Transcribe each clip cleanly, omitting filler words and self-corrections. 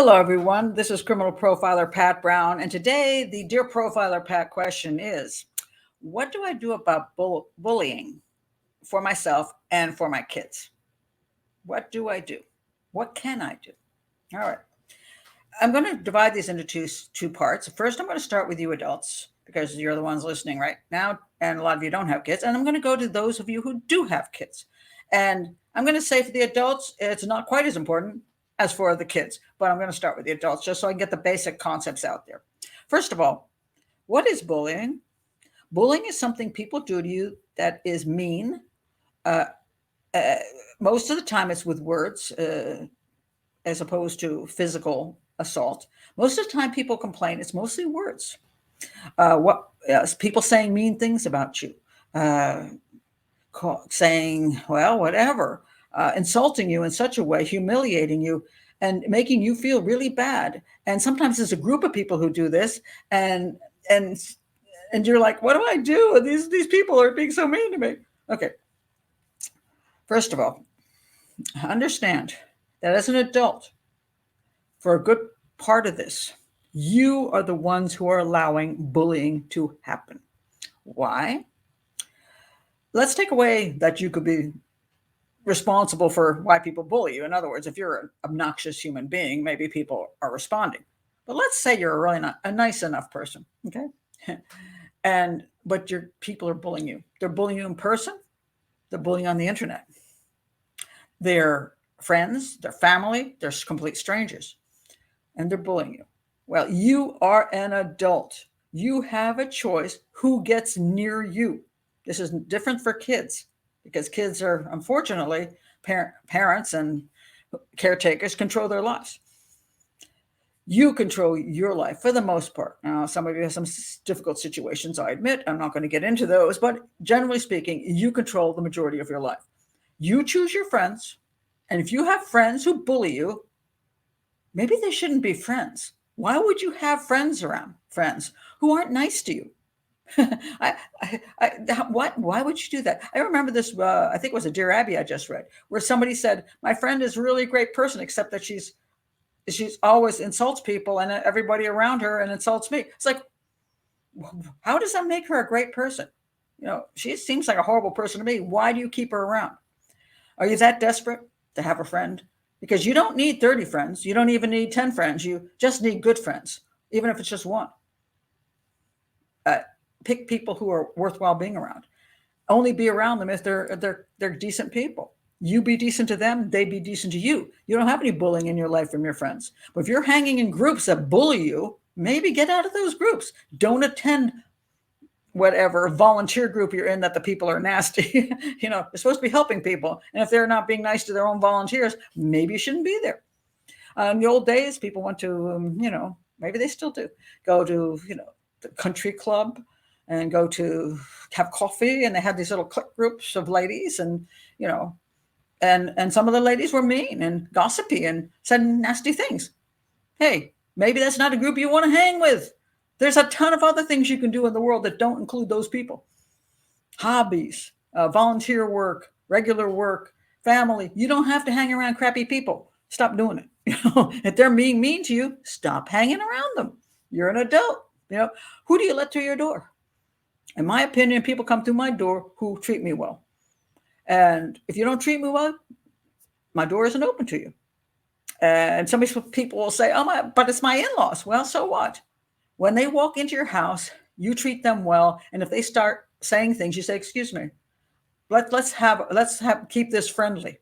Hello, everyone. This is criminal profiler Pat Brown. And today, the Dear Profiler Pat question is: what do I do about bullying for myself and for my kids? What do I do? What can I do? All right. I'm going to divide these into two parts. First, I'm going to start with you adults because you're the ones listening right now. And a lot of you don't have kids. And I'm going to go to those of you who do have kids. And I'm going to say for the adults, it's not quite as important as for the kids, but I'm going to start with the adults just so I can get the basic concepts out there. First of all, what is bullying? Bullying is something people do to you that is mean. Uh, uh, Most of the time, it's with words as opposed to physical assault. Most of the time, people complain. It's mostly words. What People saying mean things about you, uh, saying, well, whatever, insulting you in such a way, humiliating you, and making you feel really bad. And sometimes there's a group of people who do this, and and and you're like, what do I do? These people are being so mean to me. Okay, first of all, understand that as an adult, for a good part of this, you are the ones who are allowing bullying to happen. Why? Let's take away that you could be responsible for why people bully you. In other words, if you're an obnoxious human being, maybe people are responding. But let's say you're a really not a nice enough person, okay? And but your people are bullying you. They're bullying you in person. They're bullying on the internet. They're friends, they're family, they're complete strangers, and they're bullying you. Well, you are an adult. You have a choice who gets near you. This is different for kids because kids are, unfortunately, parents and caretakers control their lives. You control your life for the most part. Now, some of you have some difficult situations, I admit. I'm not going to get into those, but generally speaking, you control the majority of your life. You choose your friends, and if you have friends who bully you, maybe they shouldn't be friends. Why would you have friends around? Friends who aren't nice to you? Why would you do that? I remember this. I think it was a Dear Abby I just read, where somebody said, "My friend is a really great person, except that she's always insults people and everybody around her and insults me." It's like, how does that make her a great person? She seems like a horrible person to me. Why do you keep her around? Are you that desperate to have a friend? Because you don't need 30 friends. You don't even need 10 friends. You just need good friends, even if it's just one. Uh, Pick people who are worthwhile being around. Only be around them if they're decent people. You be decent to them, they be decent to you. You don't have any bullying in your life from your friends. But if you're hanging in groups that bully you, maybe get out of those groups. Don't attend whatever volunteer group you're in that the people are nasty. They're supposed to be helping people. And if they're not being nice to their own volunteers, maybe you shouldn't be there. In the old days, people went to, maybe they still do, go to, the country club and go to have coffee. And they had these little clique groups of ladies you know, and some of the ladies were mean and gossipy and said nasty things. Hey, maybe that's not a group you want to hang with. There's a ton of other things you can do in the world that don't include those people. Hobbies, volunteer work, regular work, family. You don't have to hang around crappy people. Stop doing it. If they're being mean to you, stop hanging around them. You're an adult. Who do you let through your door? In my opinion, people come through my door who treat me well. And if you don't treat me well, my door isn't open to you. And some people will say, but it's my in-laws. Well, so what? When they walk into your house, you treat them well. And if they start saying things, you say, excuse me, let's keep this friendly.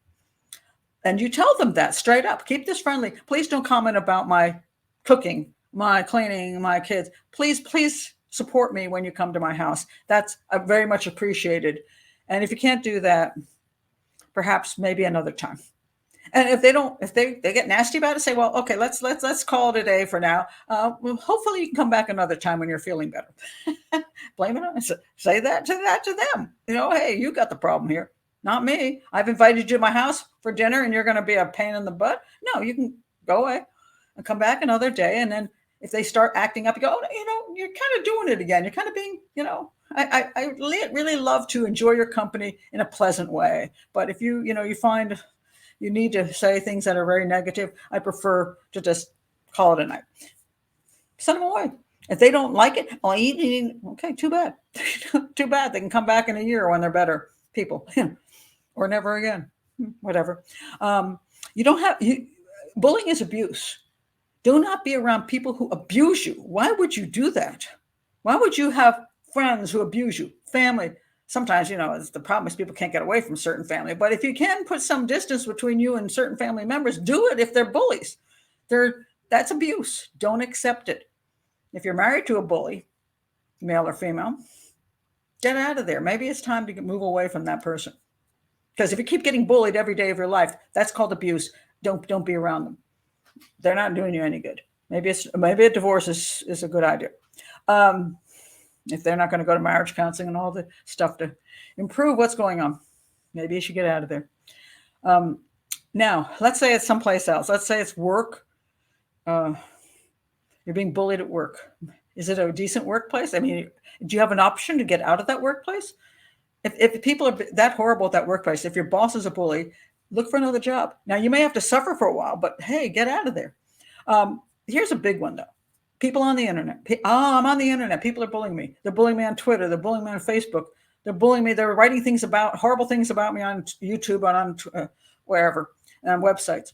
And you tell them that straight up, keep this friendly. Please don't comment about my cooking, my cleaning, my kids. Please support me when you come to my house. That's very much appreciated. And if you can't do that, perhaps maybe another time. And if they get nasty about it, say, well, okay, let's call it a day for now. Well, hopefully you can come back another time when you're feeling better. Blame it on, say that to them. Hey, you got the problem here, not me. I've invited you to my house for dinner and you're going to be a pain in the butt. No, you can go away and come back another day. And then if they start acting up, you go, you're kind of doing it again. You're kind of being, I really love to enjoy your company in a pleasant way. But if you find you need to say things that are very negative, I prefer to just Call it a night. Send them away. If they don't like it, oh, okay, too bad. Too bad. They can come back in a year when they're better people, or never again. Whatever. You don't have bullying is abuse. Do not be around people who abuse you. Why would you do that? Why would you have friends who abuse you? Family. Sometimes, the problem is people can't get away from certain family. But if you can put some distance between you and certain family members, do it if they're bullies. That's abuse. Don't accept it. If you're married to a bully, male or female, get out of there. Maybe it's time to move away from that person. Because if you keep getting bullied every day of your life, that's called abuse. Don't be around them. They're not doing you any good. Maybe a divorce is a good idea. If they're not going to go to marriage counseling and all the stuff to improve what's going on, maybe you should get out of there. Now, let's say it's someplace else. Let's say it's work. You're being bullied at work. Is it a decent workplace? I mean, do you have an option to get out of that workplace? If people are that horrible at that workplace, if your boss is a bully, look for another job. Now, you may have to suffer for a while, but hey, get out of there. Here's a big one, though. People on the internet. I'm on the internet. People are bullying me. They're bullying me on Twitter. They're bullying me on Facebook. They're bullying me. They're writing horrible things about me on YouTube and on wherever, and on websites.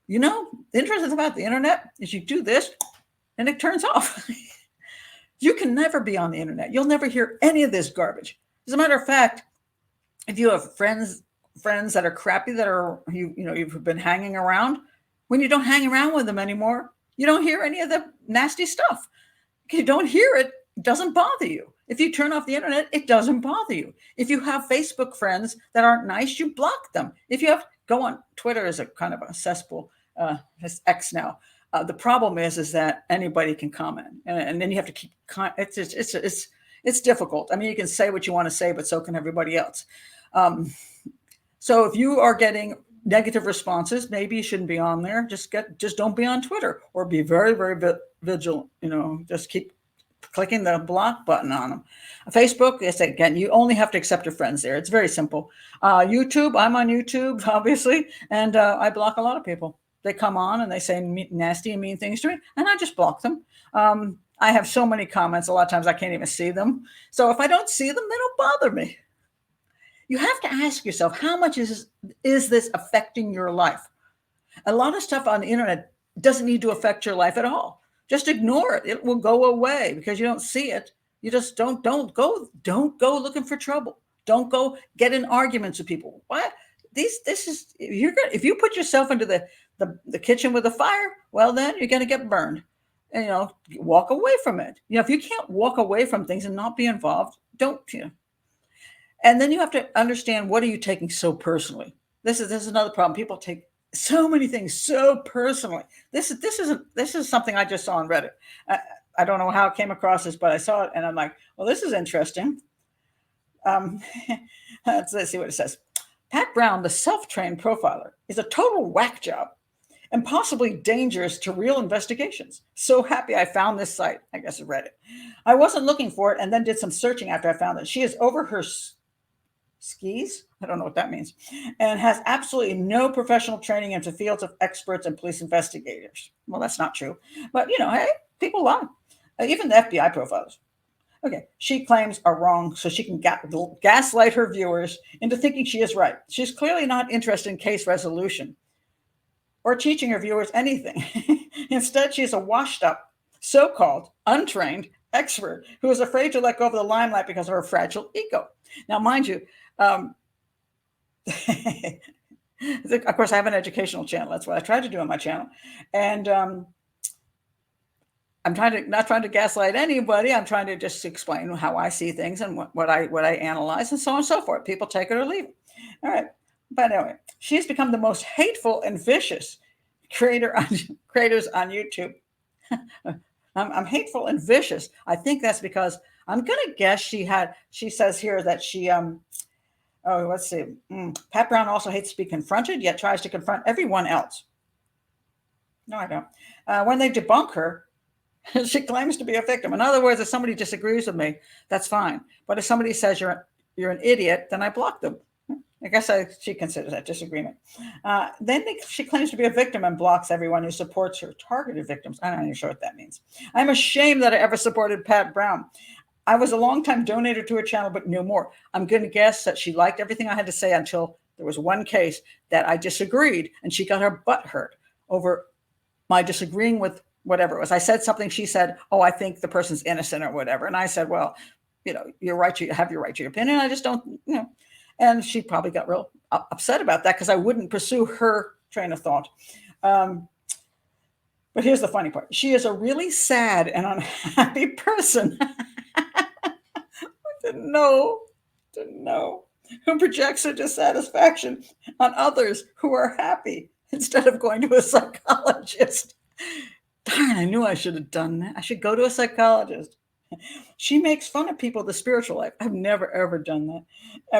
The interesting about the internet is you do this and it turns off. You can never be on the internet. You'll never hear any of this garbage. As a matter of fact, if you have friends that are crappy, that are you've been hanging around, when you don't hang around with them anymore, you don't hear any of the nasty stuff. If you don't hear it, it doesn't bother you. If you turn off the internet, it doesn't bother you. If you have Facebook friends that aren't nice, you block them. If you go on Twitter is a kind of a cesspool. It's X now. The problem is that anybody can comment, and then you have to keep. It's difficult. I mean, you can say what you want to say, but so can everybody else. So if you are getting negative responses, maybe you shouldn't be on there. Just don't be on Twitter, or be very, very vigilant. Just keep clicking the block button on them. Facebook, again, you only have to accept your friends there. It's very simple. YouTube, I'm on YouTube, obviously, and I block a lot of people. They come on and they say nasty and mean things to me, and I just block them. I have so many comments. A lot of times I can't even see them. So if I don't see them, they don't bother me. You have to ask yourself, how much is this affecting your life? A lot of stuff on the internet doesn't need to affect your life at all. Just ignore it. It will go away because you don't see it. You just don't go looking for trouble. Don't go get in arguments with people. Why? If you put yourself into the kitchen with a fire, well, then you're going to get burned. And, walk away from it. If you can't walk away from things and not be involved, don't. And then you have to understand, what are you taking so personally? This is another problem. People take so many things so personally. This is something I just saw on Reddit. I don't know how I came across this, but I saw it and I'm like, well, this is interesting. Let's see what it says. Pat Brown, the self-trained profiler, is a total whack job and possibly dangerous to real investigations. So happy I found this site. I guess I read it. I wasn't looking for it and then did some searching after I found it. She is over her skis. I don't know what that means. And has absolutely no professional training into fields of experts and police investigators. Well, that's not true. But, hey, people lie. Even the FBI profilers. Okay, she claims are wrong so she can gaslight her viewers into thinking she is right. She's clearly not interested in case resolution or teaching her viewers anything. Instead, she is a washed-up, so-called, untrained expert who is afraid to let go of the limelight because of her fragile ego. Now, mind you, of course, I have an educational channel. That's what I try to do on my channel. And I'm not trying to gaslight anybody. I'm trying to just explain how I see things and what I analyze and so on and so forth. People take it or leave it. All right. But anyway, she's become the most hateful and vicious creators on YouTube. I'm hateful and vicious. I think that's because I'm going to guess she says here that she, let's see. Pat Brown also hates to be confronted, yet tries to confront everyone else. No, I don't. When they debunk her, she claims to be a victim. In other words, if somebody disagrees with me, that's fine. But if somebody says you're an idiot, then I block them. I guess she considers that disagreement. She claims to be a victim and blocks everyone who supports her. Targeted victims. I'm not even sure what that means. I'm ashamed that I ever supported Pat Brown. I was a longtime donator to her channel, but no more. I'm going to guess that she liked everything I had to say until there was one case that I disagreed, and she got her butt hurt over my disagreeing with whatever it was. I said something, she said, oh, I think the person's innocent or whatever. And I said, well, you're right. You have your right to your opinion. I just don't, And she probably got real upset about that because I wouldn't pursue her train of thought. But here's the funny part. She is a really sad and unhappy person. Didn't know, who projects her dissatisfaction on others who are happy instead of going to a psychologist. Darn, I knew I should have done that. I should go to a psychologist. She makes fun of people in the spiritual life. I've never, ever done that.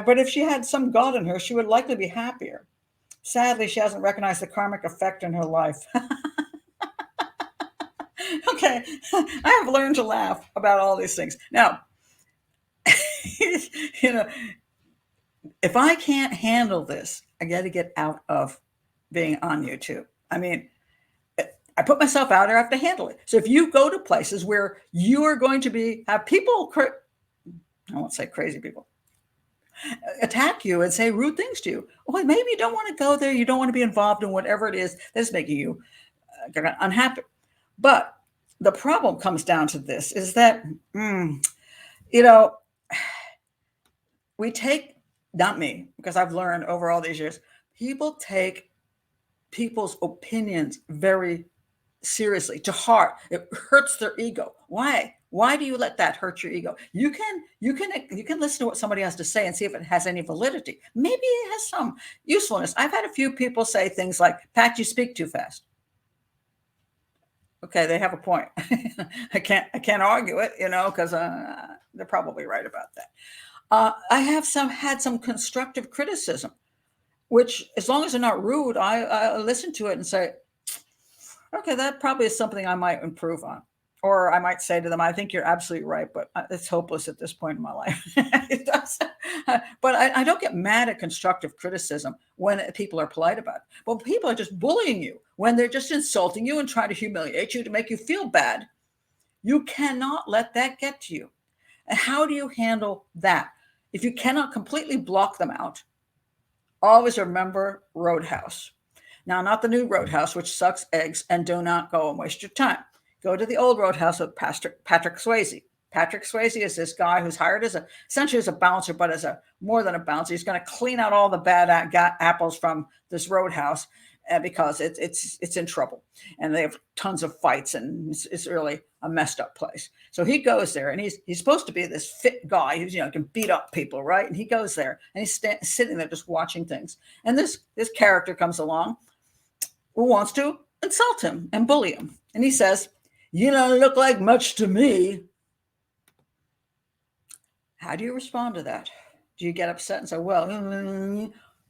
But if she had some God in her, she would likely be happier. Sadly, she hasn't recognized the karmic effect in her life. Okay, I have learned to laugh about all these things. Now, if I can't handle this, I got to get out of being on YouTube. I mean, I put myself out there, I have to handle it. So if you go to places where you are going to have people, I won't say crazy people, attack you and say rude things to you, well, maybe you don't want to go there. You don't want to be involved in whatever it is that's making you unhappy. But the problem comes down to this, is that, we take, not me, because I've learned over all these years, people take people's opinions very seriously, to heart. It hurts their ego. Why? Why do you let that hurt your ego? You can listen to what somebody has to say and see if it has any validity. Maybe it has some usefulness. I've had a few people say things like, Pat, you speak too fast. Okay, they have a point. I can't argue it, because they're probably right about that. I have had some constructive criticism, which, as long as they're not rude, I listen to it and say, okay, that probably is something I might improve on. Or I might say to them, I think you're absolutely right, but it's hopeless at this point in my life. It does. But I don't get mad at constructive criticism when people are polite about it. But people are just bullying you, when they're just insulting you and trying to humiliate you to make you feel bad. You cannot let that get to you. And how do you handle that? If you cannot completely block them out, always remember Roadhouse. Now, not the new Roadhouse, which sucks eggs, and do not go and waste your time. Go to the old Roadhouse with Patrick Swayze. Patrick Swayze is this guy who's hired essentially as a bouncer, but as more than a bouncer. He's going to clean out all the bad apples from this Roadhouse because it's in trouble, and they have tons of fights, and it's really a messed up place. So he goes there, and he's supposed to be this fit guy who's can beat up people, right? And he goes there, and he's sitting there just watching things. And this character comes along who wants to insult him and bully him, and he says, "You don't look like much to me." How do you respond to that? Do you get upset and say, well,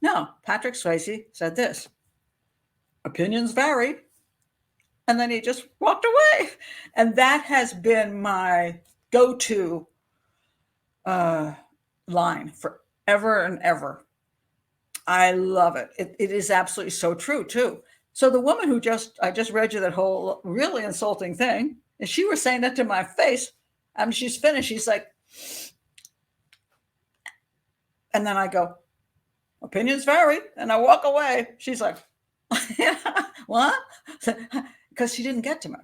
no, Patrick Swayze said this. Opinions vary. And then he just walked away. And that has been my go-to line forever and ever. I love it. It is absolutely so true, too. So the woman I just read you that whole really insulting thing, and she was saying that to my face. She's finished. She's like, and then I go, opinions vary. And I walk away. She's like, what? Because she didn't get to me.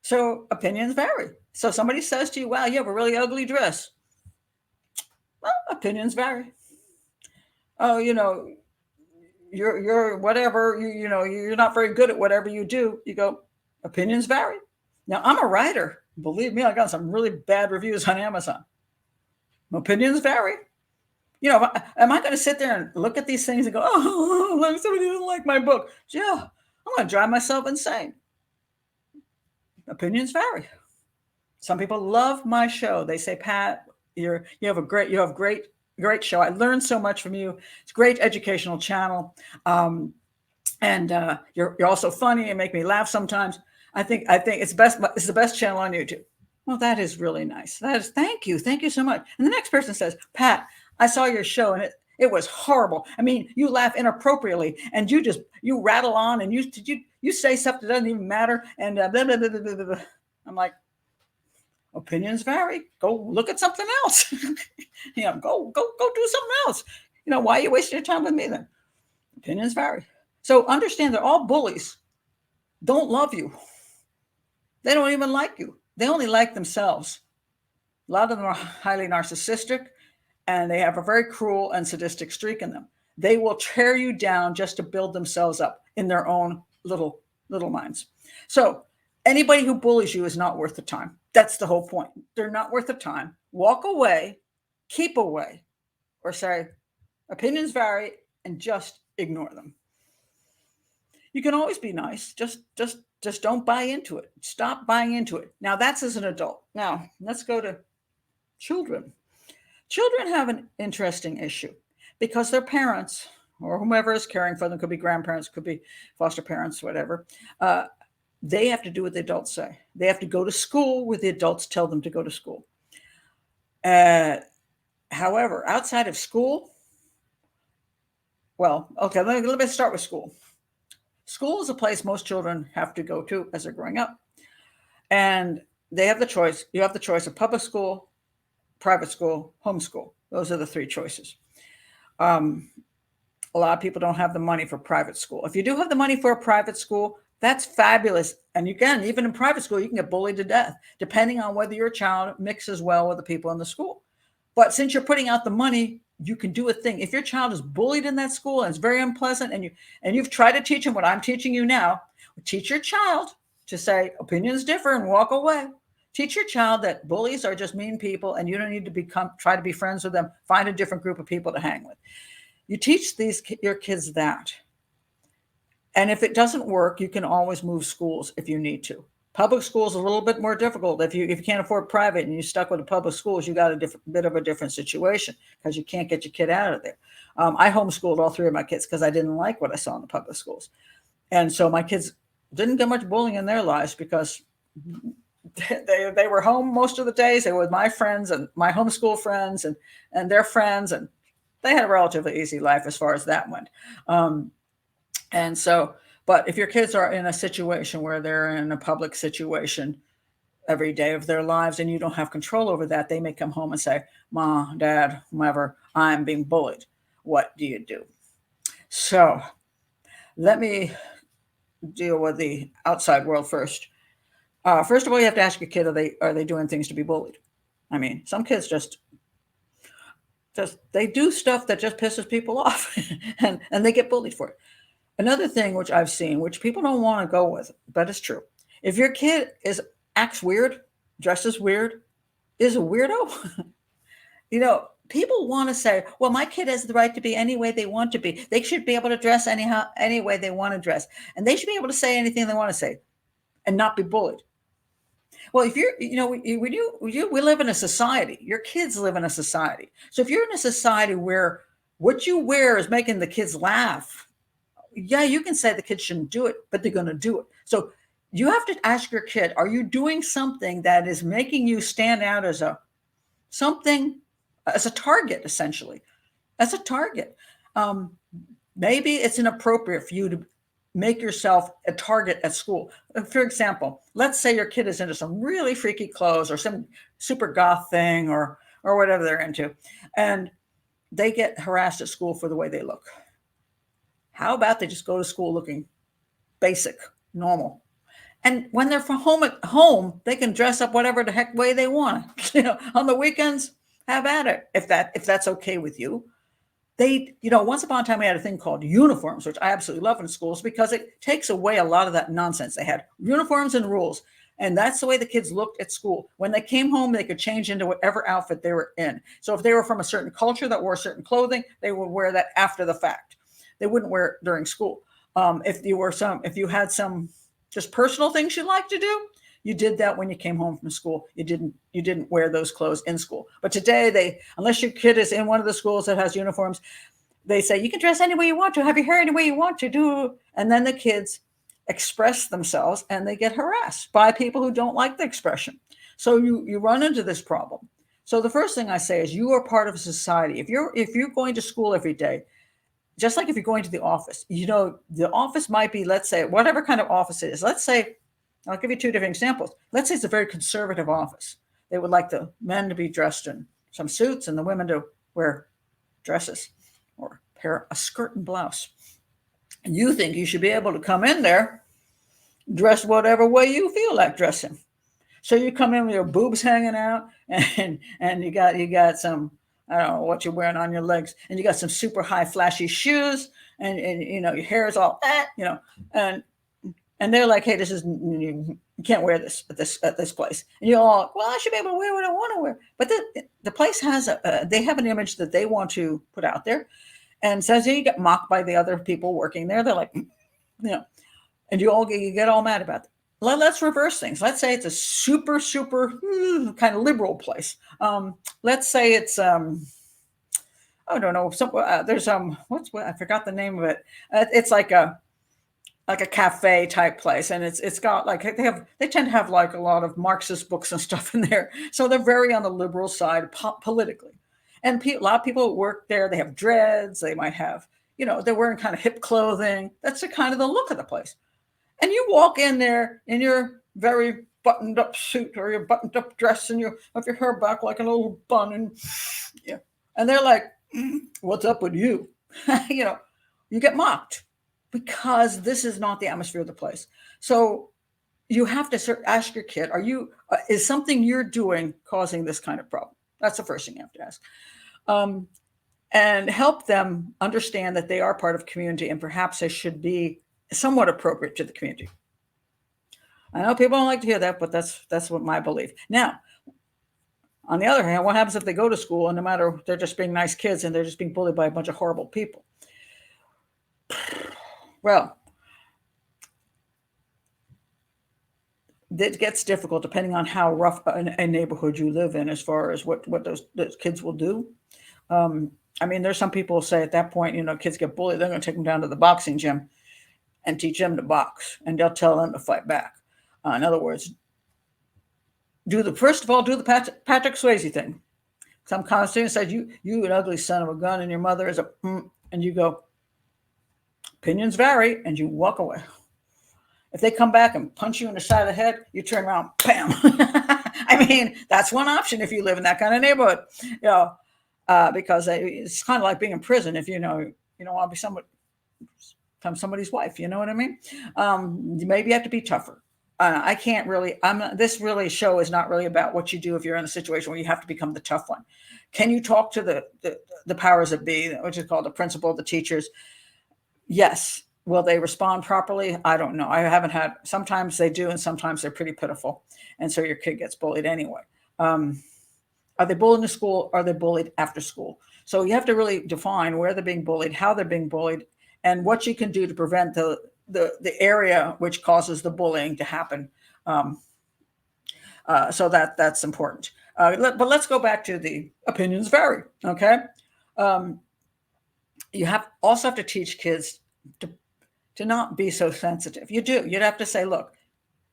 So opinions vary. So somebody says to you, wow, you have a really ugly dress. Well, opinions vary. Oh, you're whatever, you're not very good at whatever you do. You go, opinions vary. Now, I'm a writer. Believe me, I got some really bad reviews on Amazon. Opinions vary. Am I going to sit there and look at these things and go, oh, like somebody doesn't like my book? Yeah, I'm going to drive myself insane. Opinions vary. Some people love my show. They say, Pat, you have great show. I learned so much from you. It's a great educational channel. And you're also funny and make me laugh sometimes. I think it's the best channel on YouTube. Well, that is really nice. Thank you so much. And the next person says, Pat, I saw your show and It was horrible. I mean, you laugh inappropriately and you rattle on and you say stuff that doesn't even matter. And blah, blah, blah, blah, blah, blah. I'm like, opinions vary. Go look at something else. Go do something else. Why are you wasting your time with me then? Opinions vary. So understand that all bullies don't love you. They don't even like you. They only like themselves. A lot of them are highly narcissistic, and they have a very cruel and sadistic streak in them. They will tear you down just to build themselves up in their own little minds. So anybody who bullies you is not worth the time. That's the whole point. They're not worth the time. Walk away, keep away, or say, opinions vary, and just ignore them. You can always be nice. Just don't buy into it. Stop buying into it. Now, that's as an adult. Now, let's go to children. Children have an interesting issue because their parents or whomever is caring for them, could be grandparents, could be foster parents, whatever, they have to do what the adults say. They have to go to school where the adults tell them to go to school. However, outside of school, well, okay, let me start with school. School is a place most children have to go to as they're growing up. And they have the choice. You have the choice of public school, private school, homeschool. Those are the three choices. A lot of people don't have the money for private school. If you do have the money for a private school, that's fabulous. And you can, even in private school, you can get bullied to death, depending on whether your child mixes well with the people in the school. But since you're putting out the money, you can do a thing. If your child is bullied in that school and it's very unpleasant, and you've tried to teach them what I'm teaching you now, teach your child to say opinions differ and walk away. Teach your child that bullies are just mean people and you don't need to try to be friends with them. Find a different group of people to hang with. You teach your kids that. And if it doesn't work, you can always move schools if you need to. Public schools are a little bit more difficult. If you can't afford private and you're stuck with the public schools, you got a bit of a different situation because you can't get your kid out of there. I homeschooled all three of my kids because I didn't like what I saw in the public schools. And so my kids didn't get much bullying in their lives because they were home most of the days. They were with my friends and my homeschool friends and their friends. And they had a relatively easy life as far as that went. But if your kids are in a situation where they're in a public situation every day of their lives and you don't have control over that, they may come home and say, Mom, Dad, whomever, I'm being bullied. What do you do? So let me deal with the outside world first. First of all, you have to ask your kid, are they doing things to be bullied? I mean, some kids just they do stuff that just pisses people off and they get bullied for it. Another thing which I've seen, which people don't want to go with, but it's true. If your kid acts weird, dresses weird, is a weirdo, people want to say, well, my kid has the right to be any way they want to be. They should be able to dress any way they want to dress. And they should be able to say anything they want to say and not be bullied. Well, if we live in a society, your kids live in a society. So if you're in a society where what you wear is making the kids laugh, yeah, you can say the kids shouldn't do it, but they're going to do it. So you have to ask your kid, are you doing something that is making you stand out as a target, essentially, as a target? Maybe it's inappropriate for you to make yourself a target at school. For example, let's say your kid is into some really freaky clothes or some super goth thing or whatever they're into, and they get harassed at school for the way they look. How about they just go to school looking basic, normal? And when they're from home, they can dress up whatever the heck way they want. On the weekends, have at it. If that's okay with you. Once upon a time we had a thing called uniforms, which I absolutely love in schools because it takes away a lot of that nonsense. They had uniforms and rules. And that's the way the kids looked at school. When they came home, they could change into whatever outfit they were in. So if they were from a certain culture that wore certain clothing, they would wear that after the fact. They wouldn't wear it during school. If you had some just personal things you like to do, you did that when you came home from school. You didn't wear those clothes in school. But today, unless your kid is in one of the schools that has uniforms, they say you can dress any way you want to, have your hair any way you want to do. And then the kids express themselves and they get harassed by people who don't like the expression. So you run into this problem. So the first thing I say is you are part of society. If you're going to school every day, just like if you're going to the office, the office might be, let's say, whatever kind of office it is. Let's say, I'll give you two different examples. Let's say it's a very conservative office. They would like the men to be dressed in some suits and the women to wear dresses or pair a skirt and blouse. And you think you should be able to come in there dressed whatever way you feel like dressing. So you come in with your boobs hanging out, and you got some, I don't know what you're wearing on your legs, and you got some super high flashy shoes, and your hair is all and they're like, hey, this is, you can't wear this at this place, and you're all, well, I should be able to wear what I want to wear, but the place has they have an image that they want to put out there, and says you get mocked by the other people working there. They're like, and you get all mad about it. Let's reverse things. Let's say it's a super, super kind of liberal place. Let's say it's I don't know. There's I forgot the name of it. It's like a cafe type place, and it's got like they tend to have like a lot of Marxist books and stuff in there. So they're very on the liberal side politically. And a lot of people work there. They have dreads. They might have they're wearing kind of hip clothing. That's the kind of the look of the place. And you walk in there in your very buttoned up suit or your buttoned up dress, and you have your hair back like a little bun, and they're like, what's up with you? You get mocked because this is not the atmosphere of the place. So you have to ask your kid, is something you're doing causing this kind of problem? That's the first thing you have to ask. And help them understand that they are part of community, and perhaps they should be somewhat appropriate to the community. I know people don't like to hear that, but that's what my belief. Now, on the other hand, what happens if they go to school and no matter, they're just being nice kids and they're just being bullied by a bunch of horrible people? Well, it gets difficult depending on how rough a neighborhood you live in as far as what those kids will do. There's some people who say at that point, kids get bullied, they're going to take them down to the boxing gym and teach them to box, and they'll tell them to fight back. In other words, do the Patrick Swayze thing. Some kind of student said, you an ugly son of a gun, and your mother is and you go, opinions vary, and you walk away. If they come back and punch you in the side of the head, you turn around, bam. That's one option if you live in that kind of neighborhood, because it's kind of like being in prison if you don't want to be somebody's wife, you know what I mean? Maybe you have to be tougher. I can't really, this really show is not really about what you do if you're in a situation where you have to become the tough one. Can you talk to the powers that be, which is called the principal, the teachers? Yes. Will they respond properly? I don't know. Sometimes they do, and sometimes they're pretty pitiful. And so your kid gets bullied anyway. Are they bullied in school? Are they bullied after school? So you have to really define where they're being bullied, how they're being bullied, and what you can do to prevent the area which causes the bullying to happen. So that's important. But let's go back to the opinions vary. Okay. You also have to teach kids to not be so sensitive. You do. You'd have to say, look,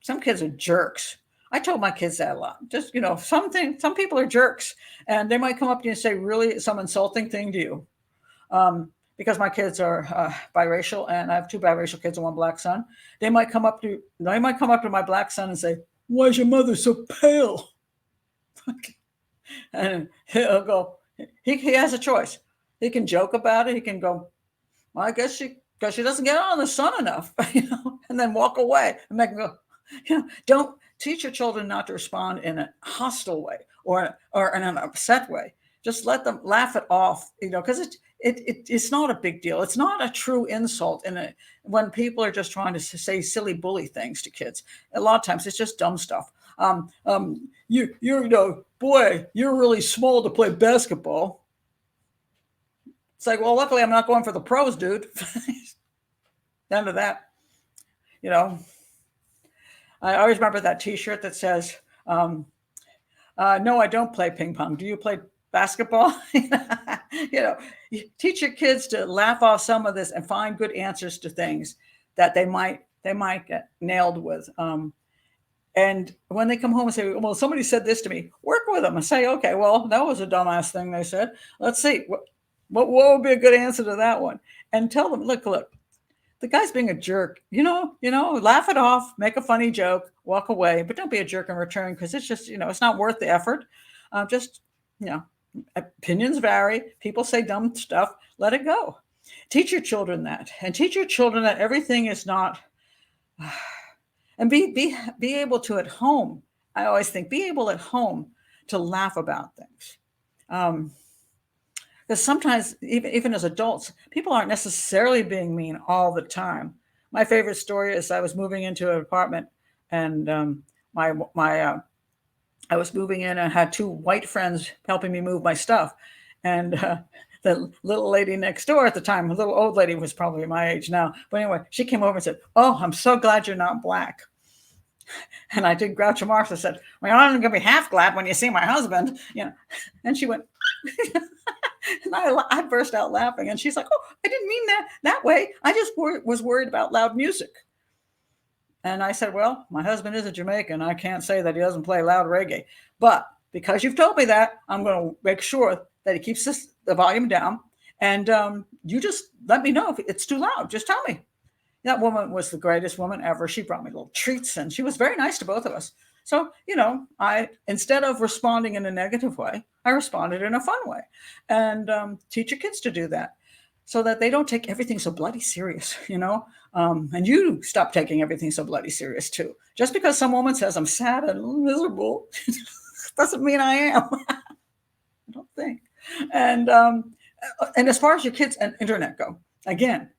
some kids are jerks. I told my kids that a lot. Just, some people are jerks, and they might come up to you and say really some insulting thing to you. Because my kids are biracial, and I have two biracial kids and one black son. They might come up to my black son and say, "Why is your mother so pale?" And he'll go. He has a choice. He can joke about it. He can go, "Well, I guess she doesn't get out in the sun enough," and then walk away and make them go. Don't teach your children not to respond in a hostile way or in an upset way. Just let them laugh it off, because it's not a big deal. It's not a true insult when people are just trying to say silly bully things to kids. A lot of times it's just dumb stuff. Boy, you're really small to play basketball. It's like, well, luckily I'm not going for the pros, dude. None of that. I always remember that T-shirt that says, "No, I don't play ping pong. Do you play basketball?" You teach your kids to laugh off some of this and find good answers to things that they might get nailed with. And when they come home and say, well, somebody said this to me, work with them and say, okay, well, that was a dumbass thing they said. Let's see what would be a good answer to that one. And tell them, look, the guy's being a jerk. Laugh it off, make a funny joke, walk away, but don't be a jerk in return, because it's just, it's not worth the effort. Just, opinions vary. People say dumb stuff. Let it go. Teach your children that, and teach your children that everything is not, and be able to at home. I always think be able at home to laugh about things. Because sometimes, even as adults, people aren't necessarily being mean all the time. My favorite story is I was moving into an apartment, and I was moving in and had two white friends helping me move my stuff. And the little lady next door at the time, a little old lady, was probably my age now. But anyway, she came over and said, "Oh, I'm so glad you're not black." And I did Groucho Marx. I said, "Well, I'm going to be half glad when you see my husband." And she went, and I burst out laughing. And she's like, "Oh, I didn't mean that way. I just was worried about loud music." And I said, "Well, my husband is a Jamaican. I can't say that he doesn't play loud reggae. But because you've told me that, I'm going to make sure that he keeps the volume down. And you just let me know if it's too loud. Just tell me." That woman was the greatest woman ever. She brought me little treats, and she was very nice to both of us. So, I, instead of responding in a negative way, I responded in a fun way. And teach your kids to do that, so that they don't take everything so bloody serious, and you stop taking everything so bloody serious too. Just because some woman says I'm sad and miserable doesn't mean I am. I don't think. And as far as your kids and internet go, again,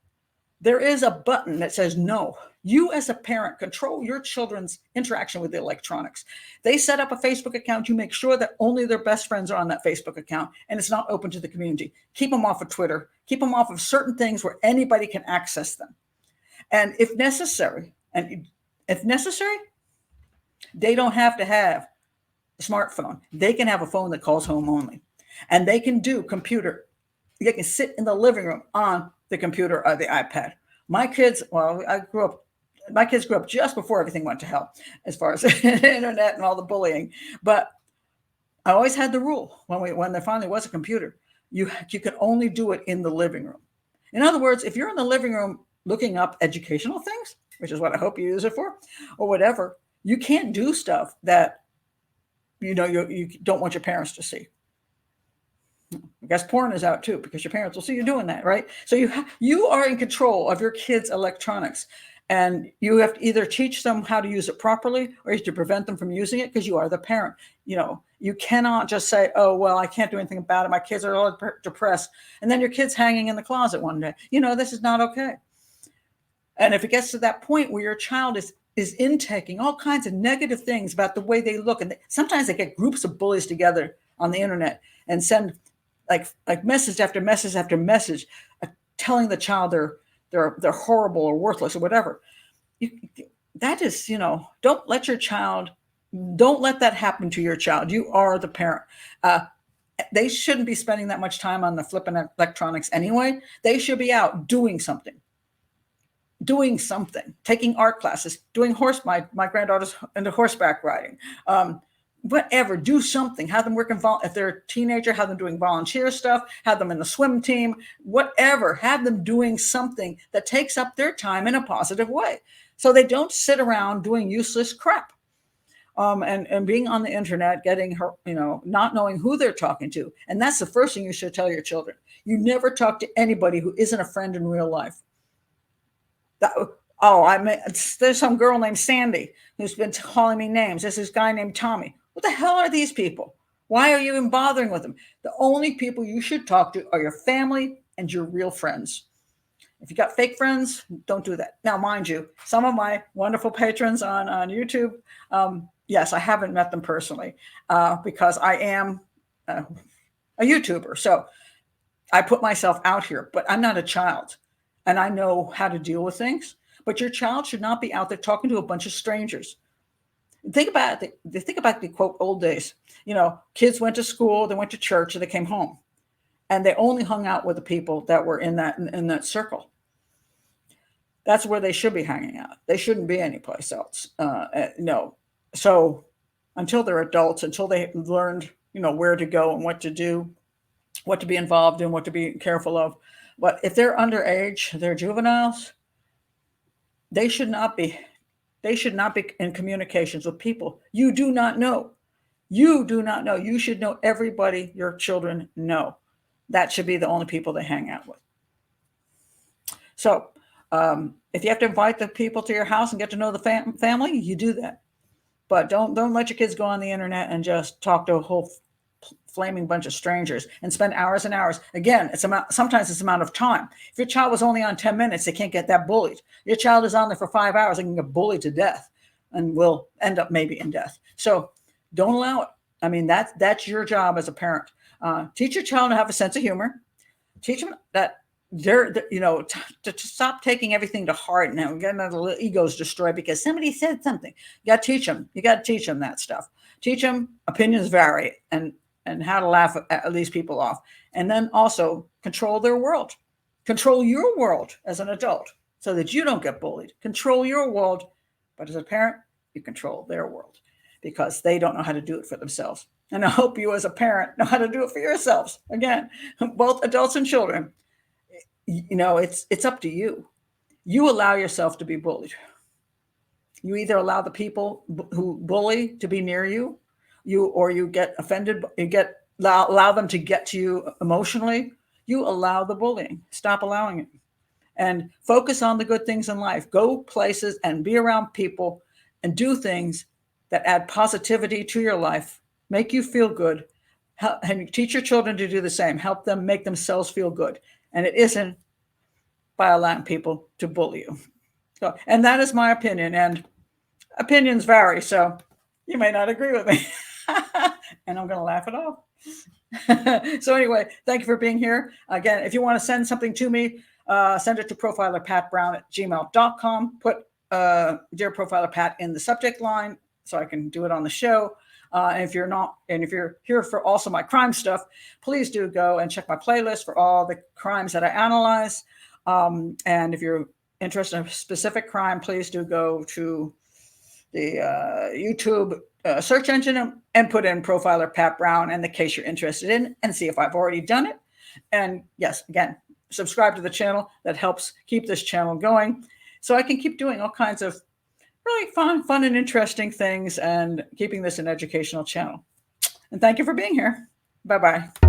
there is a button that says no. You as a parent control your children's interaction with the electronics. They set up a Facebook account. You make sure that only their best friends are on that Facebook account, and it's not open to the community. Keep them off of Twitter. Keep them off of certain things where anybody can access them. And if necessary, they don't have to have a smartphone. They can have a phone that calls home only. And they can do computer. They can sit in the living room on the computer or the iPad. My kids grew up just before everything went to hell, as far as the internet and all the bullying. But I always had the rule when there finally was a computer, you could only do it in the living room. In other words, if you're in the living room looking up educational things, which is what I hope you use it for, or whatever, you can't do stuff that you don't want your parents to see. I guess porn is out too, because your parents will see you doing that, right? So you are in control of your kids' electronics, and you have to either teach them how to use it properly, or you have to prevent them from using it, because you are the parent. You cannot just say, "Oh, well, I can't do anything about it. My kids are all depressed," and then your kid's hanging in the closet one day. This is not okay. And if it gets to that point where your child is intaking all kinds of negative things about the way they look, and sometimes they get groups of bullies together on the internet and send like message after message after message, telling the child they're horrible or worthless or whatever. That is, don't let that happen to your child. You are the parent. They shouldn't be spending that much time on the flipping electronics anyway. They should be out doing something, taking art classes, doing my granddaughter's into horseback riding. Whatever, do something, have them working, if they're a teenager, have them doing volunteer stuff, have them in the swim team, whatever, have them doing something that takes up their time in a positive way, so they don't sit around doing useless crap. And being on the internet, getting her, not knowing who they're talking to. And that's the first thing you should tell your children. You never talk to anybody who isn't a friend in real life. There's some girl named Sandy who's been calling me names. There's this guy named Tommy. What the hell are these people? Why are you even bothering with them? The only people you should talk to are your family and your real friends. If you got fake friends, don't do that. Now, mind you, some of my wonderful patrons on YouTube, yes, I haven't met them personally because I am a YouTuber. So I put myself out here, but I'm not a child, and I know how to deal with things. But your child should not be out there talking to a bunch of strangers. Think about the quote old days. Kids went to school, they went to church, and they came home, and they only hung out with the people that were in that circle. That's where they should be hanging out. They shouldn't be anyplace else. No, So until they're adults, until they learned, where to go and what to do, what to be involved in, what to be careful of. But if they're underage, they're juveniles, they should not be. They should not be in communications with people you do not know. You do not know. You should know everybody your children know. That should be the only people they hang out with. So if you have to invite the people to your house and get to know the family, you do that. But don't let your kids go on the internet and just talk to a whole flaming bunch of strangers and spend hours and hours. Again, sometimes it's amount of time. If your child was only on 10 minutes, they can't get that bullied. Your child is on there for 5 hours, they can get bullied to death and will end up maybe in death. So don't allow it. I mean, that's your job as a parent. Teach your child to have a sense of humor. Teach them that to stop taking everything to heart now. Getting their egos destroyed because somebody said something. You got to teach them. You got to teach them that stuff. Teach them opinions vary and how to laugh at these people off. And then also control their world. Control your world as an adult so that you don't get bullied. Control your world, but as a parent, you control their world because they don't know how to do it for themselves. And I hope you as a parent know how to do it for yourselves. Again, both adults and children. It's up to you. You allow yourself to be bullied. You either allow the people who bully to be near you, or you get offended, allow them to get to you emotionally. You allow the bullying. Stop allowing it. And focus on the good things in life. Go places and be around people and do things that add positivity to your life, make you feel good, and teach your children to do the same. Help them make themselves feel good. And it isn't by allowing people to bully you. So, and that is my opinion. And opinions vary, so you may not agree with me. And I'm going to laugh it off. So anyway, thank you for being here. Again, if you want to send something to me, send it to profilerpatbrown@gmail.com. Put Dear Profiler Pat in the subject line so I can do it on the show. And if you're here for also my crime stuff, please do go and check my playlist for all the crimes that I analyze. And if you're interested in a specific crime, please do go to the YouTube search engine and put in Profiler Pat Brown and the case you're interested in and see if I've already done it. And yes, again, subscribe to the channel. That helps keep this channel going so I can keep doing all kinds of really fun and interesting things and keeping this an educational channel. And thank you for being here. Bye-bye.